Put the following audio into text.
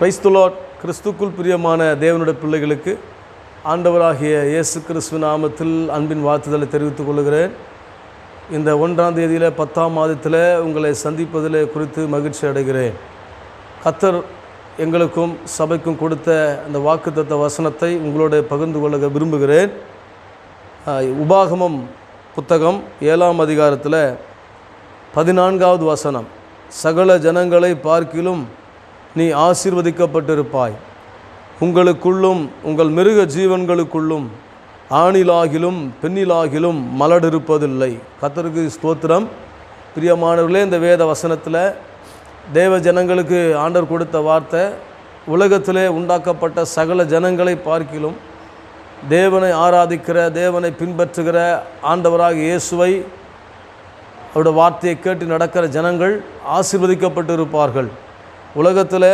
Praise the Lord. கிறிஸ்துக்குள் பிரியமான தேவனுடைய பிள்ளைகளுக்கு ஆண்டவராகிய இயேசு கிறிஸ்து நாமத்தில் அன்பின் வாழ்த்துதலை தெரிவித்துக் கொள்கிறேன். இந்த 1ஆம் தேதியில் 10ஆம் மாதத்தில் உங்களை சந்திப்பதில் குறித்து மகிழ்ச்சி அடைகிறேன். கர்த்தர் எங்களுக்கும் சபைக்கும் கொடுத்த அந்த வாக்குத்தத்த வசனத்தை உங்களோட பகிர்ந்து கொள்ள விரும்புகிறேன். உபாகமம் புத்தகம் 7ஆம் அதிகாரத்தில் 14வது வசனம், சகல ஜனங்களை பார்க்கிலும் நீ ஆசீர்வதிக்கப்பட்டிருப்பாய், உங்களுக்குள்ளும் உங்கள் மிருக ஜீவன்களுக்குள்ளும் ஆணிலாகிலும் பெண்ணிலாகிலும் மலடிருப்பதில்லை. கர்த்தருக்கு ஸ்தோத்திரம். பிரியமானவர்களே, இந்த வேத வசனத்தில் தேவ ஜனங்களுக்கு ஆண்டவர் கொடுத்த வார்த்தை, உலகத்திலே உண்டாக்கப்பட்ட சகல ஜனங்களை பார்க்கிலும் தேவனை ஆராதிக்கிற, தேவனை பின்பற்றுகிற ஆண்டவராக இயேசுவை அவருடைய வார்த்தையை கேட்டு நடக்கிற ஜனங்கள் ஆசீர்வதிக்கப்பட்டிருப்பார்கள். உலகத்தில்